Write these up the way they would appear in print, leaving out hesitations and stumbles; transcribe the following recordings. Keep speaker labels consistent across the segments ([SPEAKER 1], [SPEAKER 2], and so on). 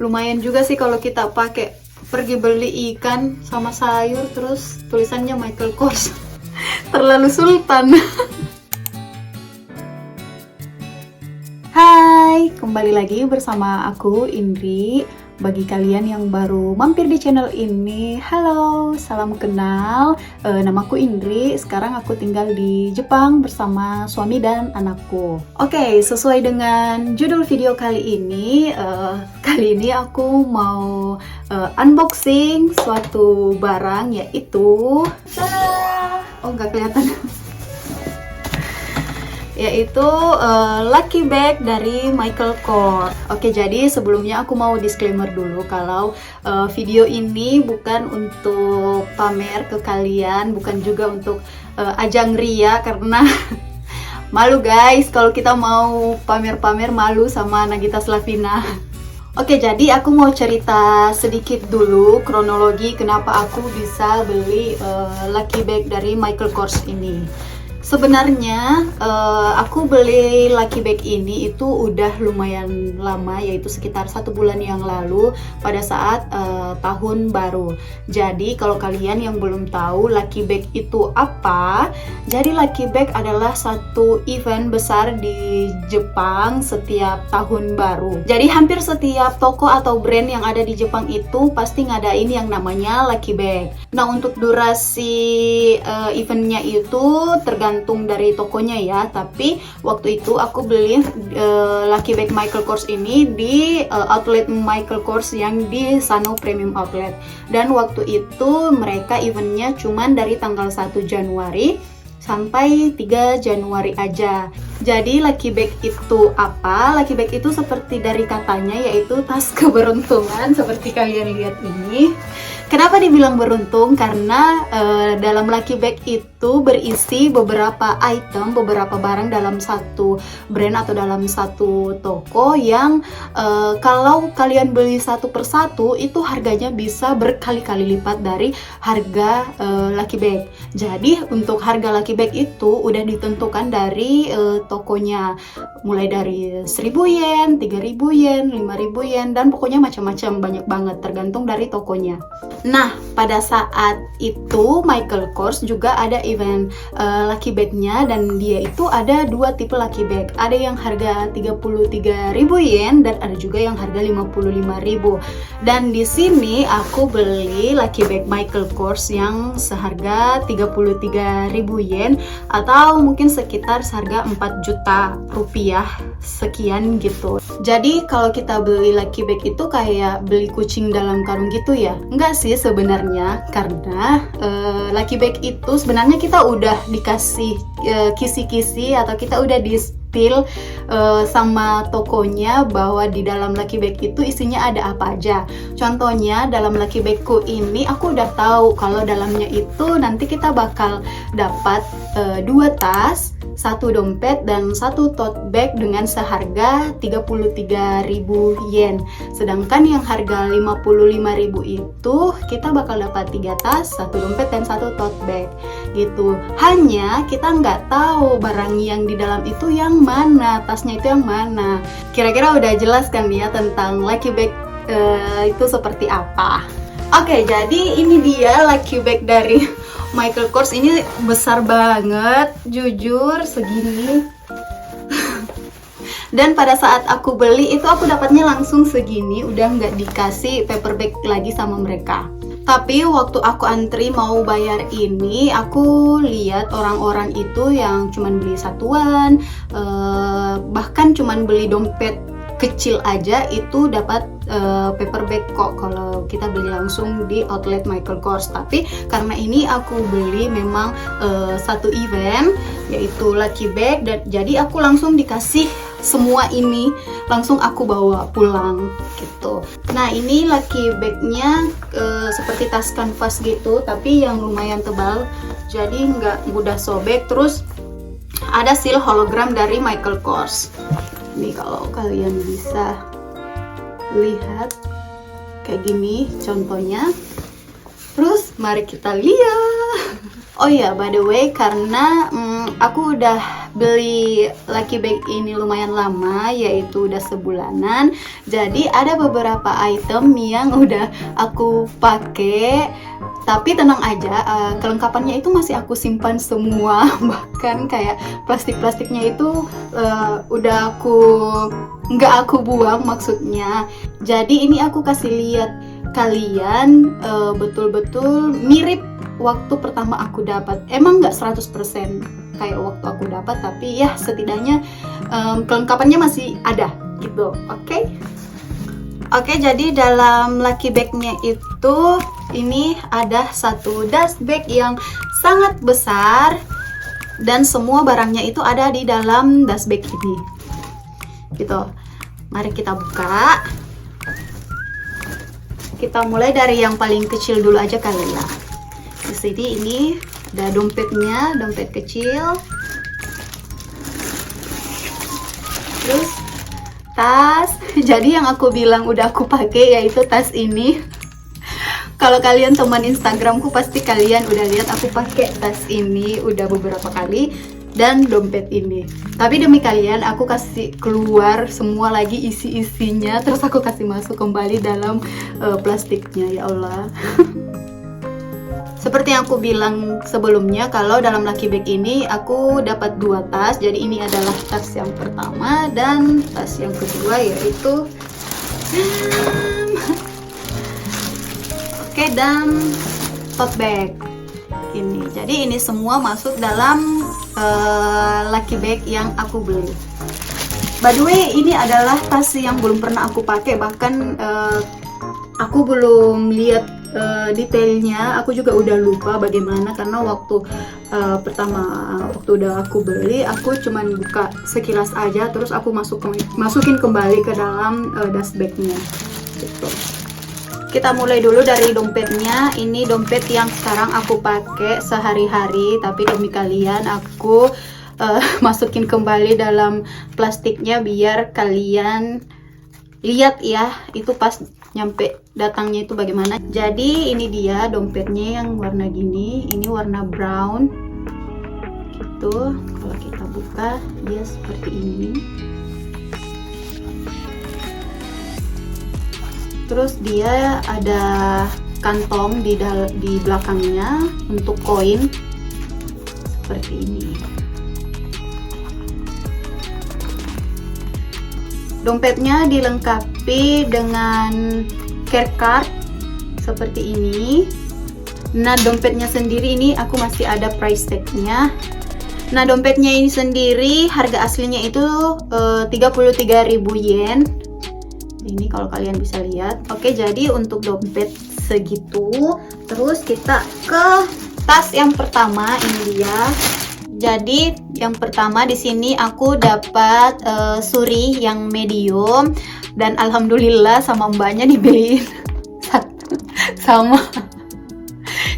[SPEAKER 1] Lumayan juga sih kalau kita pakai pergi beli ikan sama sayur terus tulisannya Michael Kors. Terlalu sultan. Hai, kembali lagi bersama aku Indri. Bagi kalian yang baru mampir di channel ini, halo, salam kenal. Namaku Indri. Sekarang aku tinggal di Jepang bersama suami dan anakku. Oke, sesuai dengan judul video kali ini aku mau unboxing suatu barang, yaitu nggak kelihatan. Yaitu lucky bag dari Michael Kors. Oke, jadi sebelumnya aku mau disclaimer dulu kalau video ini bukan untuk pamer ke kalian, bukan juga untuk ajang ria, karena malu guys kalau kita mau pamer-pamer, malu sama Nagita Slavina. Oke, jadi aku mau cerita sedikit dulu kronologi kenapa aku bisa beli lucky bag dari Michael Kors ini. Sebenarnya aku beli lucky bag ini itu udah lumayan lama, yaitu sekitar 1 bulan yang lalu pada saat tahun baru. Jadi kalau kalian yang belum tahu lucky bag itu apa, jadi lucky bag adalah satu event besar di Jepang setiap tahun baru. Jadi hampir setiap toko atau brand yang ada di Jepang itu pasti ngadain yang namanya lucky bag. Nah, untuk durasi eventnya itu tergantung dari tokonya ya, tapi waktu itu aku beli lucky bag Michael Kors ini di outlet Michael Kors yang di Sano Premium Outlet, dan waktu itu mereka eventnya cuman dari tanggal 1 Januari sampai 3 Januari aja. Jadi lucky bag itu apa? Lucky bag itu seperti dari katanya, yaitu tas keberuntungan seperti kalian lihat ini. Kenapa dibilang beruntung? Karena dalam lucky bag itu berisi beberapa item, beberapa barang dalam satu brand atau dalam satu toko yang kalau kalian beli satu persatu itu harganya bisa berkali-kali lipat dari harga lucky bag. Jadi untuk harga lucky bag itu udah ditentukan dari tokonya, mulai dari 1000 yen, 3000 yen, 5000 yen, dan pokoknya macam-macam, banyak banget tergantung dari tokonya. Nah, pada saat itu Michael Kors juga ada event lucky bag-nya, dan dia itu ada 2 tipe lucky bag. Ada yang harga 33.000 yen dan ada juga yang harga 55.000. Dan di sini aku beli lucky bag Michael Kors yang seharga 33.000 yen atau mungkin sekitar seharga 4 juta rupiah sekian gitu. Jadi kalau kita beli lucky bag itu kayak beli kucing dalam karung gitu ya? Enggak sih sebenarnya, karena lucky bag itu sebenarnya kita udah dikasih kisi-kisi atau kita udah di-spill sama tokonya bahwa di dalam lucky bag itu isinya ada apa aja. Contohnya dalam lucky bagku ini aku udah tahu kalau dalamnya itu nanti kita bakal dapat 2 tas, 1 dompet, dan 1 tote bag dengan seharga 33.000 yen. Sedangkan yang harga 55.000 itu kita bakal dapat 3 tas, 1 dompet, dan 1 tote bag gitu. Hanya kita nggak tahu barang yang di dalam itu yang mana, tasnya itu yang mana. Kira-kira udah jelas kan ya tentang lucky bag itu seperti apa. Oke, jadi ini dia lucky bag dari Michael Kors. Ini besar banget, jujur segini. Dan pada saat aku beli itu aku dapatnya langsung segini, udah nggak dikasih paper bag lagi sama mereka. Tapi waktu aku antri mau bayar ini, aku lihat orang-orang itu yang cuman beli satuan, bahkan cuman beli dompet kecil aja itu dapat paper bag kok kalau kita beli langsung di outlet Michael Kors. Tapi karena ini aku beli memang satu event, yaitu lucky bag, dan jadi aku langsung dikasih semua ini, langsung aku bawa pulang gitu. Nah, ini lucky bagnya seperti tas kanvas gitu, tapi yang lumayan tebal, jadi nggak mudah sobek. Terus ada seal hologram dari Michael Kors. Nih kalau kalian bisa lihat kayak gini contohnya. Terus mari kita lihat. Oh iya, by the way, karena aku udah beli lucky bag ini lumayan lama, yaitu udah sebulanan. Jadi ada beberapa item yang udah aku pakai. Tapi tenang aja, kelengkapannya itu masih aku simpan semua. Bahkan kayak plastik-plastiknya itu udah nggak aku buang maksudnya. Jadi ini aku kasih lihat kalian betul-betul mirip waktu pertama aku dapat. Emang nggak 100% kayak waktu aku dapat, tapi ya setidaknya kelengkapannya masih ada gitu. Oke, jadi dalam lucky bagnya itu ini ada satu dust bag yang sangat besar dan semua barangnya itu ada di dalam dust bag ini gitu. Mari kita buka. Kita mulai dari yang paling kecil dulu aja kali ya. Di sini ini ada dompetnya, dompet kecil. Terus tas. Jadi yang aku bilang udah aku pakai yaitu tas ini. Kalau kalian teman Instagramku pasti kalian udah lihat aku pakai tas ini udah beberapa kali, dan dompet ini. Tapi demi kalian aku kasih keluar semua lagi isi-isinya, terus aku kasih masuk kembali dalam plastiknya, ya Allah. Seperti yang aku bilang sebelumnya, kalau dalam lucky bag ini aku dapat 2 tas. Jadi ini adalah tas yang pertama dan tas yang kedua, yaitu dan tote bag ini. Jadi ini semua masuk dalam lucky bag yang aku beli. By the way, ini adalah tas yang belum pernah aku pakai, bahkan aku belum lihat detailnya. Aku juga udah lupa bagaimana, karena waktu waktu udah aku beli, aku cuman buka sekilas aja, terus aku masukin kembali ke dalam dust bagnya gitu. Kita mulai dulu dari dompetnya. Ini dompet yang sekarang aku pakai sehari-hari, tapi demi kalian aku masukin kembali dalam plastiknya biar kalian lihat ya, itu pas nyampe datangnya itu bagaimana. Jadi ini dia dompetnya yang warna gini, ini warna brown gitu. Kalau kita buka dia seperti ini. Terus dia ada kantong di belakangnya untuk koin seperti ini. Dompetnya dilengkapi dengan care card seperti ini. Nah, dompetnya sendiri ini aku masih ada price tag-nya. Nah, dompetnya ini sendiri harga aslinya itu 33.000 yen. Ini kalau kalian bisa lihat. Oke, jadi untuk dompet segitu. Terus kita ke tas yang pertama, ini dia. Jadi yang pertama di sini aku dapat suri yang medium, dan alhamdulillah sama mbaknya dibeliin sama.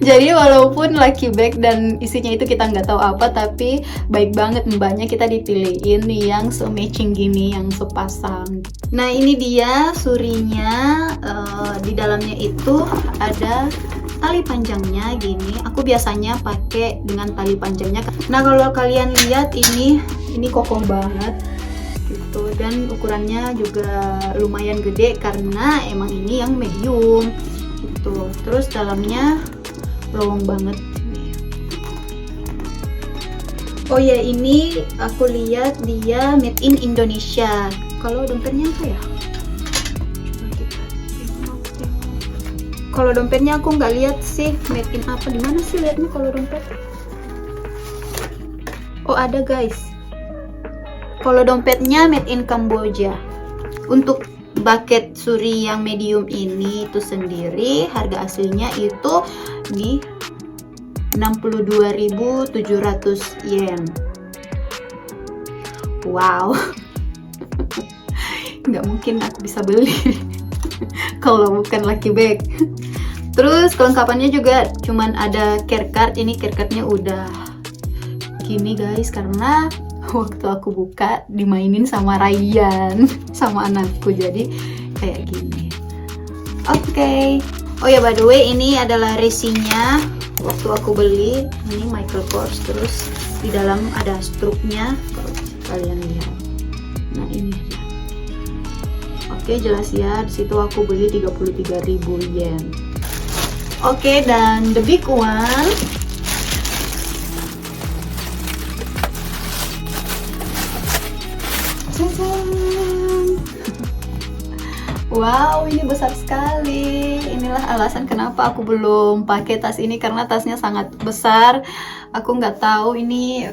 [SPEAKER 1] Jadi walaupun lucky bag dan isinya itu kita nggak tahu apa, tapi baik banget mbaknya, kita dipilihin yang se-matching gini, yang sepasang. Nah, ini dia surinya. Di dalamnya itu ada tali panjangnya gini. Aku biasanya pakai dengan tali panjangnya. Nah, kalau kalian lihat ini kokoh banget gitu, dan ukurannya juga lumayan gede karena emang ini yang medium gitu. Terus dalamnya lowong banget nih. Oh ya, ini aku lihat dia made in Indonesia. Kalau dompetnya apa ya? Kalau dompetnya aku nggak lihat sih made in apa. Di mana sih lihatnya kalau dompet? Oh, ada guys. Kalau dompetnya made in Kamboja. Untuk bucket suri yang medium ini itu sendiri harga aslinya itu di 62.700 yen. Wow. Nggak mungkin aku bisa beli kalau bukan lucky bag. Terus kelengkapannya juga cuman ada care card. Ini care cardnya udah gini guys, karena waktu aku buka dimainin sama Ryan sama anakku, jadi kayak gini. Oke. Oh ya, by the way, ini adalah resinya waktu aku beli. Ini Michael Kors, terus di dalam ada struknya kalau kalian lihat. Nah, ini dia. Oke, jelas ya, di situ aku beli 33.000 yen. Oke, dan the big one. Wow, ini besar sekali. Inilah alasan kenapa aku belum pakai tas ini, karena tasnya sangat besar. Aku nggak tahu ini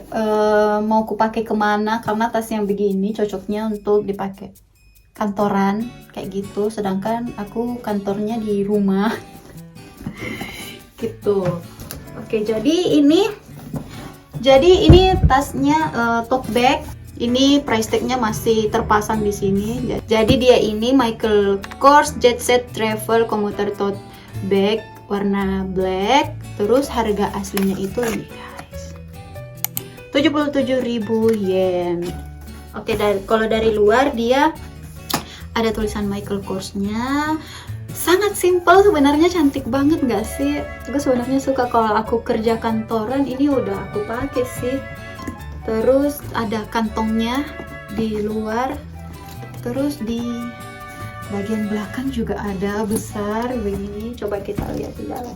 [SPEAKER 1] mau aku pakai kemana, karena tas yang begini cocoknya untuk dipakai kantoran kayak gitu. Sedangkan aku kantornya di rumah, gitu. Oke, jadi ini tasnya tote bag. Ini price tag-nya masih terpasang di sini. Jadi dia ini Michael Kors Jet Set Travel Commuter Tote Bag warna black. Terus harga aslinya itu ini guys, 77.000 yen. Oke, kalau dari luar dia ada tulisan Michael Kors-nya. Sangat simple sebenarnya, cantik banget nggak sih? Gue sebenarnya suka kalau aku kerja kantoran, ini udah aku pakai sih. Terus ada kantongnya di luar, terus di bagian belakang juga ada besar begini. Coba kita lihat di dalam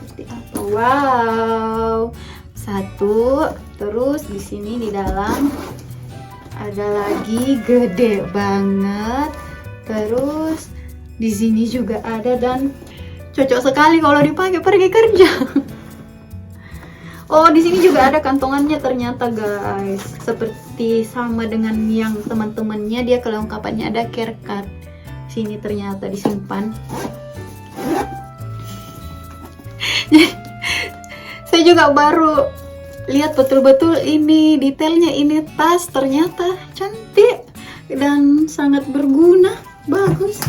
[SPEAKER 1] seperti apa. Wow, satu. Terus di sini di dalam ada lagi gede banget. Terus di sini juga ada, dan cocok sekali kalau dipakai pergi kerja. Oh, di sini juga ada kantongannya ternyata guys. Seperti sama dengan yang teman-temannya, dia kelengkapannya ada care card. Sini ternyata disimpan. Saya juga baru lihat betul-betul ini detailnya, ini tas ternyata cantik dan sangat berguna, bagus.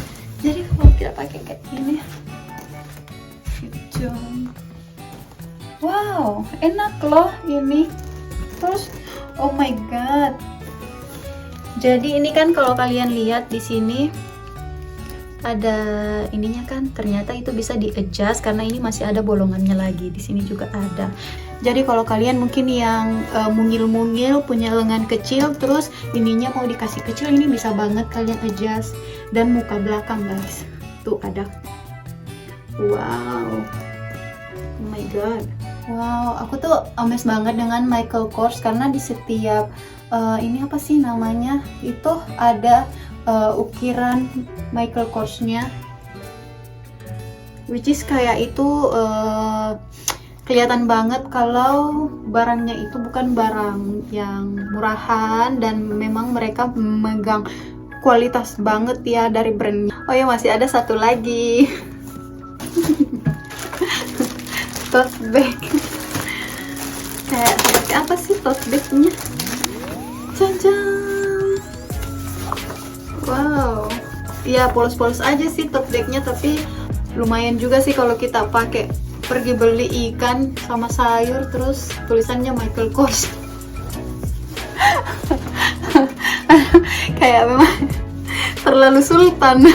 [SPEAKER 1] Jadi kalau kita pakai kayak gini, wow, enak loh ini. Terus, oh my god. Jadi ini kan kalau kalian lihat di sini ada ininya kan, ternyata itu bisa di-adjust karena ini masih ada bolongannya lagi. Di sini juga ada. Jadi kalau kalian mungkin yang mungil-mungil, punya lengan kecil, terus ininya mau dikasih kecil, ini bisa banget kalian adjust. Dan muka belakang guys, tuh ada. Wow, oh my god. Wow, aku tuh amazed banget dengan Michael Kors karena di setiap ini apa sih namanya, itu ada ukiran Michael Kors-nya, which is kayak itu kelihatan banget kalau barangnya itu bukan barang yang murahan, dan memang mereka memegang kualitas banget ya dari brand. Oh ya, masih ada satu lagi. Tote bag. Kayak seperti apa sih tote bagnya? Cancang. Wow. Ya polos-polos aja sih tote bagnya, tapi lumayan juga sih kalau kita pakai pergi beli ikan sama sayur, terus tulisannya Michael Kors. Kayak memang terlalu sultan.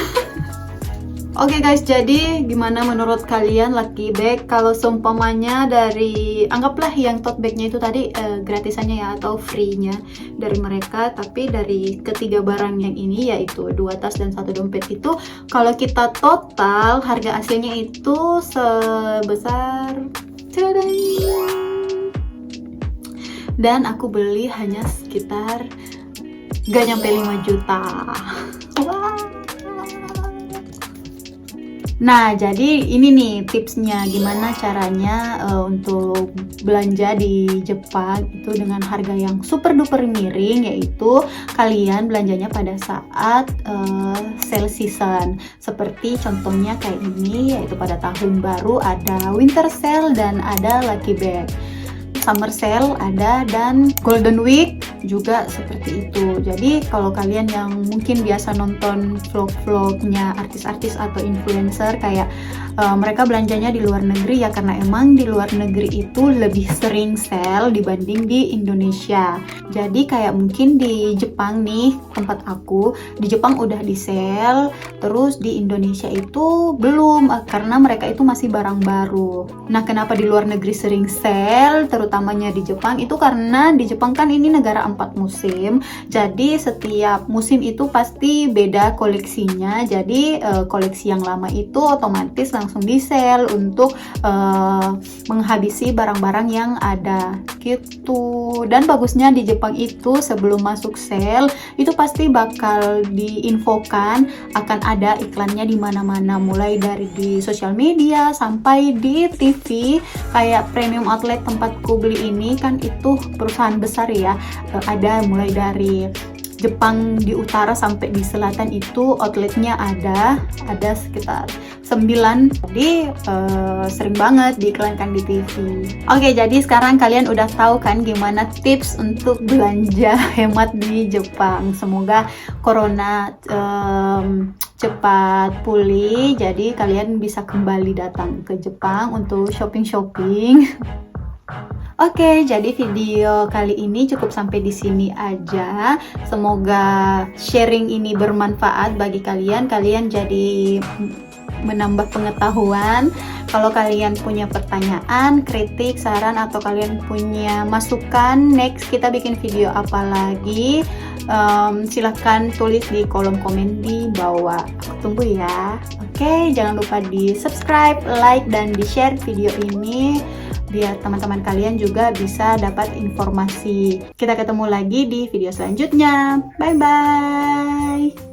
[SPEAKER 1] Oke guys, jadi gimana menurut kalian lucky bag? Kalau seumpamanya dari, anggaplah yang tote bagnya itu tadi gratisannya ya, atau free-nya dari mereka, tapi dari ketiga barang yang ini, yaitu 2 tas dan 1 dompet itu, kalau kita total harga aslinya itu sebesar dan aku beli hanya sekitar gak nyampe 5 juta. Wow. Nah, jadi ini nih tipsnya gimana caranya untuk belanja di Jepang itu dengan harga yang super duper miring, yaitu kalian belanjanya pada saat sale season. Seperti contohnya kayak ini, yaitu pada tahun baru ada winter sale dan ada lucky bag. Summer sale ada, dan golden week juga seperti itu. Jadi kalau kalian yang mungkin biasa nonton vlog-vlognya artis-artis atau influencer kayak mereka belanjanya di luar negeri ya, karena emang di luar negeri itu lebih sering sale dibanding di Indonesia. Jadi kayak mungkin di Jepang nih, tempat aku di Jepang udah di sale, terus di Indonesia itu belum, karena mereka itu masih barang baru. Nah, kenapa di luar negeri sering sale terutamanya di Jepang itu karena di Jepang kan ini negara 4 musim, jadi setiap musim itu pasti beda koleksinya. Jadi koleksi yang lama itu otomatis langsung di sale untuk menghabisi barang-barang yang ada gitu. Dan bagusnya di Jepang itu sebelum masuk sale itu pasti bakal diinfokan, akan ada iklannya di mana-mana, mulai dari di sosial media sampai di TV. Kayak Premium Outlet tempatku beli ini kan itu perusahaan besar ya, ada mulai dari Jepang di utara sampai di selatan itu outletnya ada sekitar 9. Jadi sering banget diiklankan di TV. Oke, jadi sekarang kalian udah tahu kan gimana tips untuk belanja hemat di Jepang. Semoga corona cepat pulih, jadi kalian bisa kembali datang ke Jepang untuk shopping-shopping. Oke, jadi video kali ini cukup sampai di sini aja. Semoga sharing ini bermanfaat bagi kalian. Kalian jadi menambah pengetahuan. Kalau kalian punya pertanyaan, kritik, saran, atau kalian punya masukan, next kita bikin video apa lagi, silahkan tulis di kolom komen di bawah. Aku tunggu ya. Oke, jangan lupa di subscribe, like, dan di share video ini biar teman-teman kalian juga bisa dapat informasi. Kita ketemu lagi di video selanjutnya. Bye bye.